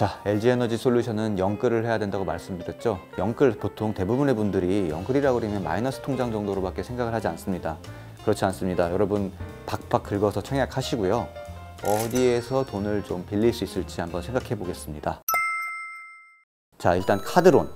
자, LG에너지솔루션은 영끌을 해야 된다고 말씀드렸죠. 영끌, 보통 대부분의 분들이 영끌이라고 그러면 마이너스 통장 정도로밖에 생각을 하지 않습니다. 그렇지 않습니다. 여러분 박박 긁어서 청약하시고요. 어디에서 돈을 좀 빌릴 수 있을지 한번 생각해 보겠습니다. 자, 일단 카드론.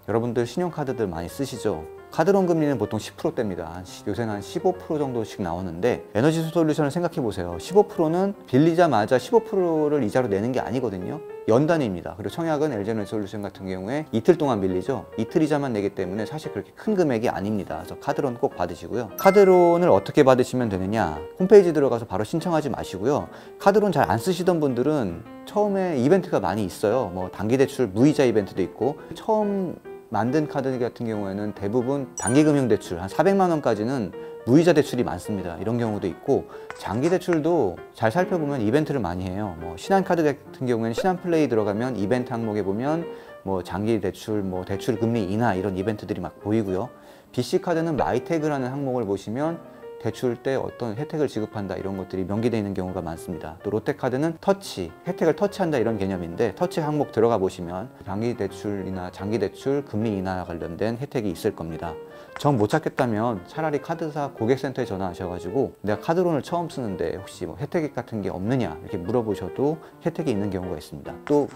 여러분들 신용카드들 많이 쓰시죠? 카드론 금리는 보통 10%대입니다. 요새는 한 15% 정도씩 나오는데 에너지솔루션을 생각해 보세요. 15%는 빌리자마자 15%를 이자로 내는 게 아니거든요. 연단위입니다. 그리고 청약은 LG에너지솔루션 같은 경우에 이틀 동안 빌리죠. 이틀 이자만 내기 때문에 사실 그렇게 큰 금액이 아닙니다. 그래서 카드론 꼭 받으시고요. 카드론을 어떻게 받으시면 되느냐, 홈페이지 들어가서 바로 신청하지 마시고요. 카드론 잘 안 쓰시던 분들은 처음에 이벤트가 많이 있어요. 뭐 단기대출 무이자 이벤트도 있고, 처음 만든 카드 같은 경우에는 대부분 단기금융대출 한 400만 원까지는 무이자 대출이 많습니다. 이런 경우도 있고, 장기 대출도 잘 살펴보면 이벤트를 많이 해요. 뭐 신한카드 같은 경우에는 신한플레이 들어가면 이벤트 항목에 보면 뭐 장기 대출, 뭐 대출 금리 인하 이런 이벤트들이 막 보이고요. BC카드는 마이태그라는 항목을 보시면 대출 때 어떤 혜택을 지급한다 이런 것들이 명기되어 있는 경우가 많습니다. 또 롯데카드는 터치, 혜택을 터치한다 이런 개념인데, 터치 항목 들어가 보시면 장기 대출이나 장기 대출 금리 인하 관련된 혜택이 있을 겁니다. 정 못 찾겠다면 차라리 카드사 고객센터에 전화하셔가지고 내가 카드론을 처음 쓰는데 혹시 뭐 혜택 같은 게 없느냐 이렇게 물어보셔도 혜택이 있는 경우가 있습니다. 또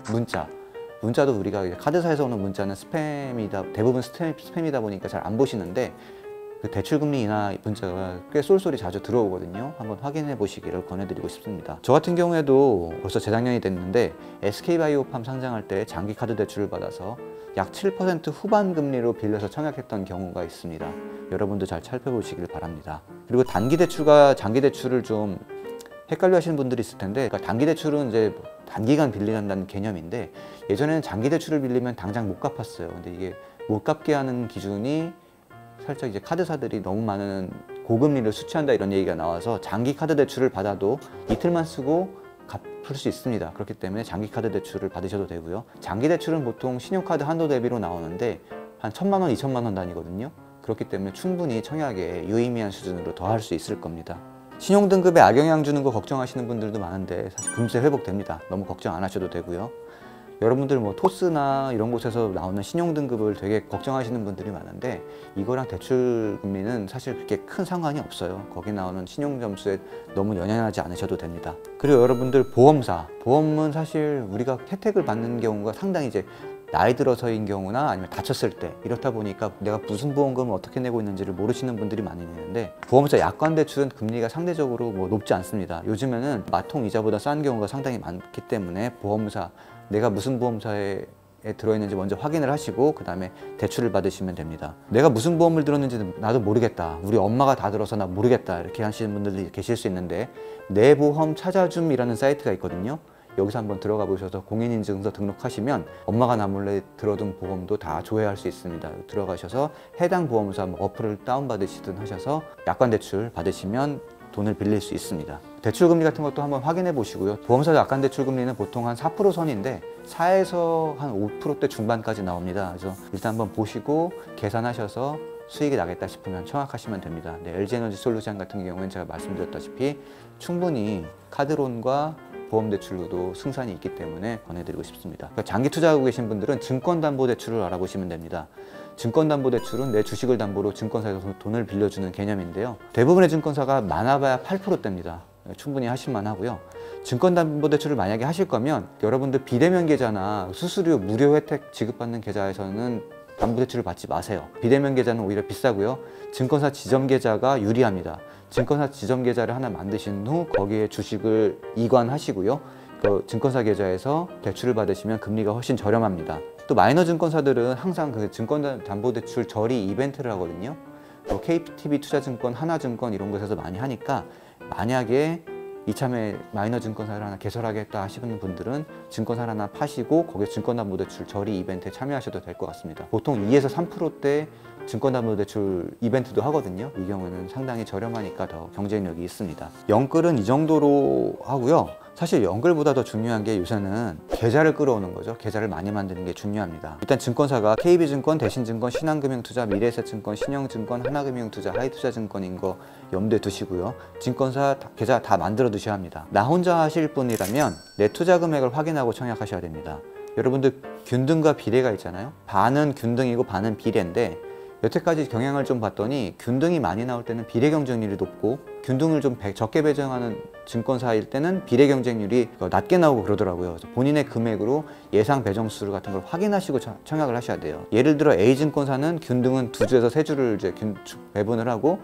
문자도 우리가 카드사에서 오는 문자는 스팸이다, 대부분 스팸이다 보니까 잘 안 보시는데 그 대출금리 인하 문자가 꽤 쏠쏠이 자주 들어오거든요. 한번 확인해 보시기를 권해드리고 싶습니다. 저 같은 경우에도 벌써 재작년이 됐는데 SK바이오팜 상장할 때 장기 카드 대출을 받아서 약 7% 후반 금리로 빌려서 청약했던 경우가 있습니다. 여러분도 잘 살펴보시길 바랍니다. 그리고 단기 대출과 장기 대출을 좀 헷갈려 하시는 분들이 있을 텐데, 그러니까 단기 대출은 이제 단기간 빌린다는 개념인데, 예전에는 장기 대출을 빌리면 당장 못 갚았어요. 근데 이게 못 갚게 하는 기준이 살짝 이제 카드사들이 너무 많은 고금리를 수취한다 이런 얘기가 나와서 장기 카드 대출을 받아도 이틀만 쓰고 갚을 수 있습니다. 그렇기 때문에 장기 카드 대출을 받으셔도 되고요. 장기 대출은 보통 신용카드 한도 대비로 나오는데 한 1,000만 원, 2,000만 원 단위거든요. 그렇기 때문에 충분히 청약에 유의미한 수준으로 더 할 수 있을 겁니다. 신용등급에 악영향 주는 거 걱정하시는 분들도 많은데 사실 금세 회복됩니다. 너무 걱정 안 하셔도 되고요. 여러분들 뭐 토스나 이런 곳에서 나오는 신용등급을 되게 걱정하시는 분들이 많은데, 이거랑 대출 금리는 사실 그렇게 큰 상관이 없어요. 거기 나오는 신용점수에 너무 연연하지 않으셔도 됩니다. 그리고 여러분들 보험은 사실 우리가 혜택을 받는 경우가 상당히 이제 나이 들어서인 경우나 아니면 다쳤을 때, 이렇다 보니까 내가 무슨 보험금을 어떻게 내고 있는지를 모르시는 분들이 많이 있는데, 보험사 약관 대출은 금리가 상대적으로 뭐 높지 않습니다. 요즘에는 마통 이자보다 싼 경우가 상당히 많기 때문에 보험사, 내가 무슨 보험사에 들어있는지 먼저 확인을 하시고 그 다음에 대출을 받으시면 됩니다. 내가 무슨 보험을 들었는지 나도 모르겠다, 우리 엄마가 다 들어서 나 모르겠다 이렇게 하시는 분들이 계실 수 있는데, 내 보험 찾아줌이라는 사이트가 있거든요. 여기서 한번 들어가 보셔서 공인인증서 등록하시면 엄마가 나 몰래 들어둔 보험도 다 조회할 수 있습니다. 들어가셔서 해당 보험사 뭐 어플을 다운받으시든 하셔서 약관 대출 받으시면 돈을 빌릴 수 있습니다. 대출금리 같은 것도 한번 확인해 보시고요. 보험사 약관 대출금리는 보통 한 4% 선인데 4에서 한 5%대 중반까지 나옵니다. 그래서 일단 한번 보시고 계산하셔서 수익이 나겠다 싶으면 청약하시면 됩니다. 네, LG에너지솔루션 같은 경우에는 제가 말씀드렸다시피 충분히 카드론과 보험대출로도 승산이 있기 때문에 권해드리고 싶습니다. 그러니까 장기 투자하고 계신 분들은 증권담보대출을 알아보시면 됩니다. 증권담보대출은 내 주식을 담보로 증권사에서 돈을 빌려주는 개념인데요. 대부분의 증권사가 많아봐야 8%대입니다. 충분히 하실만 하고요. 증권담보대출을 만약에 하실 거면 여러분들 비대면 계좌나 수수료 무료 혜택 지급받는 계좌에서는 담보대출을 받지 마세요. 비대면 계좌는 오히려 비싸고요. 증권사 지점 계좌가 유리합니다. 증권사 지점 계좌를 하나 만드신 후 거기에 주식을 이관하시고요. 그 증권사 계좌에서 대출을 받으시면 금리가 훨씬 저렴합니다. 또 마이너 증권사들은 항상 그 증권담보대출 저리 이벤트를 하거든요. 또 KTB투자증권, 하나증권 이런 곳에서 많이 하니까, 만약에 이참에 마이너 증권사를 하나 개설하겠다 하시는 분들은 증권사를 하나 파시고 거기에 증권담보대출 저리 이벤트에 참여하셔도 될 것 같습니다. 보통 2에서 3%대 증권담보대출 이벤트도 하거든요. 이 경우는 상당히 저렴하니까 더 경쟁력이 있습니다. 영끌은 이 정도로 하고요. 사실 연끌보다 더 중요한 게 요새는 계좌를 끌어오는 거죠. 계좌를 많이 만드는 게 중요합니다. 일단 증권사가 KB증권, 대신증권, 신한금융투자, 미래에셋증권, 신영증권, 하나금융투자, 하이투자증권인 거 염두에 두시고요. 증권사 계좌 다 만들어 두셔야 합니다. 나 혼자 하실 분이라면 내 투자 금액을 확인하고 청약하셔야 됩니다. 여러분들 균등과 비례가 있잖아요. 반은 균등이고 반은 비례인데 여태까지 경향을 좀 봤더니 균등이 많이 나올 때는 비례 경쟁률이 높고 균등을 좀 적게 배정하는 증권사일 때는 비례 경쟁률이 낮게 나오고 그러더라고요. 그래서 본인의 금액으로 예상 배정수 같은 걸 확인하시고 청약을 하셔야 돼요. 예를 들어 A증권사는 균등은 2주에서 3주를 이제 배분을 하고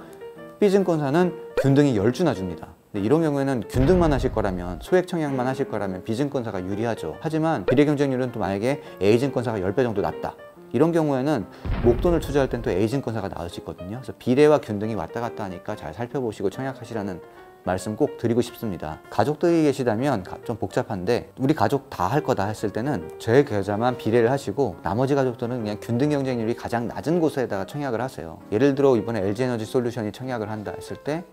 B증권사는 균등이 10주나 줍니다. 근데 이런 경우에는 균등만 하실 거라면, 소액 청약만 하실 거라면 B증권사가 유리하죠. 하지만 비례 경쟁률은 또 만약에 A증권사가 10배 정도 낮다, 이런 경우에는 목돈을 투자할 땐 또 A증권사가 나을 수 있거든요. 그래서 비례와 균등이 왔다 갔다 하니까 잘 살펴보시고 청약하시라는 말씀 꼭 드리고 싶습니다. 가족들이 계시다면 좀 복잡한데 우리 가족 다 할 거다 했을 때는 제 계좌만 비례를 하시고 나머지 가족들은 그냥 균등 경쟁률이 가장 낮은 곳에다가 청약을 하세요. 예를 들어 이번에 LG에너지솔루션이 청약을 한다 했을 때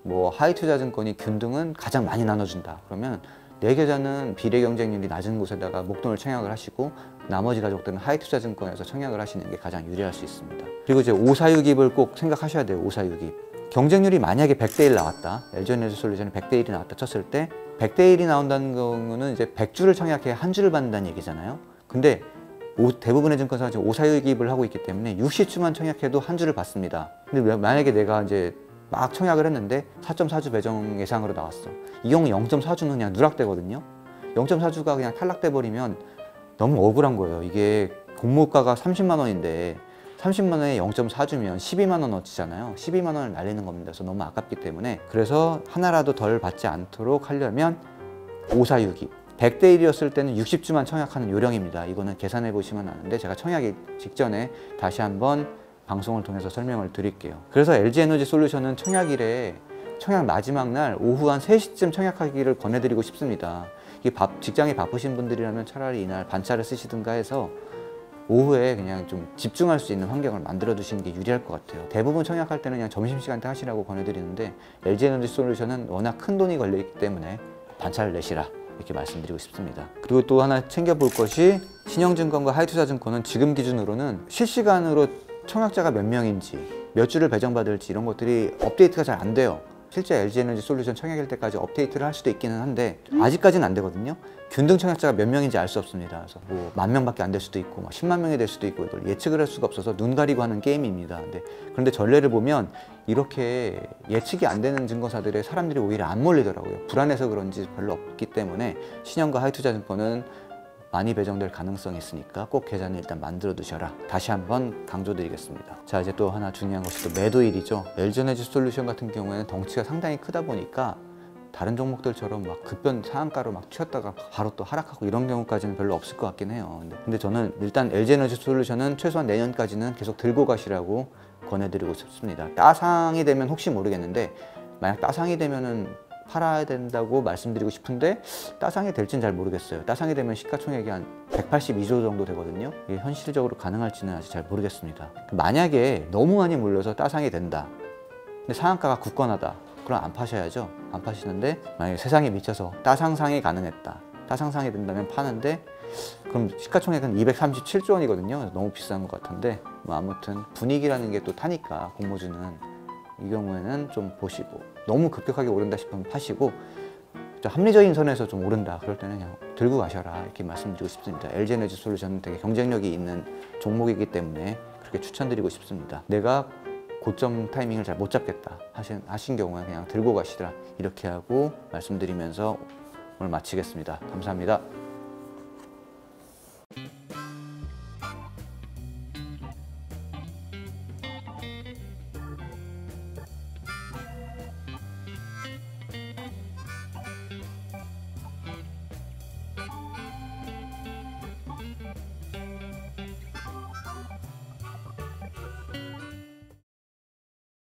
뭐 하이투자증권이 균등은 가장 많이 나눠준다 그러면 내 계좌는 비례 경쟁률이 낮은 곳에다가 목돈을 청약을 하시고 나머지 가족들은 하이투자증권에서 청약을 하시는 게 가장 유리할 수 있습니다. 그리고 이제 546입을 꼭 생각하셔야 돼요. 546입. 경쟁률이 만약에 100대 1 나왔다, LG에너지솔루션이 100대 1이 나왔다 쳤을 때 100대 1이 나온다는 경우는 이제 100주를 청약해야 한 주를 받는다는 얘기잖아요. 근데 대부분의 증권사가 지금 546입을 하고 있기 때문에 60주만 청약해도 한 주를 받습니다. 근데 만약에 내가 이제 막 청약을 했는데 4.4주 배정 예상으로 나왔어. 이 경우 0.4주는 그냥 누락되거든요. 0.4주가 그냥 탈락돼 버리면 너무 억울한 거예요. 이게 공모가가 30만 원인데 30만 원에 0.4주면 12만 원어치잖아요. 12만 원을 날리는 겁니다. 그래서 너무 아깝기 때문에, 그래서 하나라도 덜 받지 않도록 하려면 546입. 100대 1이었을 때는 60주만 청약하는 요령입니다. 이거는 계산해 보시면 아는데 제가 청약이 직전에 다시 한번 방송을 통해서 설명을 드릴게요. 그래서 LG에너지솔루션은 청약일에 청약 마지막 날 오후 한 3시쯤 청약하기를 권해드리고 싶습니다. 이게 직장이 바쁘신 분들이라면 차라리 이날 반차를 쓰시든가 해서 오후에 그냥 좀 집중할 수 있는 환경을 만들어 두시는 게 유리할 것 같아요. 대부분 청약할 때는 그냥 점심시간 때 하시라고 권해드리는데 LG에너지솔루션은 워낙 큰 돈이 걸려있기 때문에 반차를 내시라, 이렇게 말씀드리고 싶습니다. 그리고 또 하나 챙겨볼 것이, 신영증권과 하이투자증권은 지금 기준으로는 실시간으로 청약자가 몇 명인지, 몇 주를 배정받을지 이런 것들이 업데이트가 잘 안 돼요. 실제 LG에너지솔루션 청약일 때까지 업데이트를 할 수도 있기는 한데 아직까지는 안 되거든요. 균등 청약자가 몇 명인지 알 수 없습니다. 그래서 뭐 10,000명밖에 안 될 수도 있고 10만 명이 될 수도 있고 이걸 예측을 할 수가 없어서 눈 가리고 하는 게임입니다. 그런데 전례를 보면 이렇게 예측이 안 되는 증권사들에 사람들이 오히려 안 몰리더라고요. 불안해서 그런지 별로 없기 때문에 신영과 하이투자증권은 많이 배정될 가능성이 있으니까 꼭 계좌는 일단 만들어 두셔라, 다시 한번 강조드리겠습니다. 자, 이제 또 하나 중요한 것이 또 매도일이죠. LG에너지솔루션 같은 경우에는 덩치가 상당히 크다 보니까 다른 종목들처럼 막 급변 상한가로 막 튀었다가 바로 또 하락하고 이런 경우까지는 별로 없을 것 같긴 해요. 근데 저는 일단 LG에너지솔루션은 최소한 내년까지는 계속 들고 가시라고 권해드리고 싶습니다. 따상이 되면 혹시 모르겠는데, 만약 따상이 되면은 팔아야 된다고 말씀드리고 싶은데 따상이 될지는 잘 모르겠어요. 따상이 되면 시가총액이 한 182조 정도 되거든요. 이게 현실적으로 가능할지는 아직 잘 모르겠습니다. 만약에 너무 많이 몰려서 따상이 된다, 근데 상한가가 굳건하다, 그럼 안 파셔야죠. 안 파시는데 만약에 세상에 미쳐서 따상상이 가능했다, 따상상이 된다면 파는데, 그럼 시가총액은 237조 원이거든요. 너무 비싼 것 같은데 뭐 아무튼 분위기라는 게 또 타니까 공모주는 이 경우에는 좀 보시고, 너무 급격하게 오른다 싶으면 파시고, 합리적인 선에서 좀 오른다 그럴 때는 그냥 들고 가셔라, 이렇게 말씀드리고 싶습니다. LG에너지솔루션은 되게 경쟁력이 있는 종목이기 때문에 그렇게 추천드리고 싶습니다. 내가 고점 타이밍을 잘 못 잡겠다 하신 경우에 그냥 들고 가시라, 이렇게 하고 말씀드리면서 오늘 마치겠습니다. 감사합니다.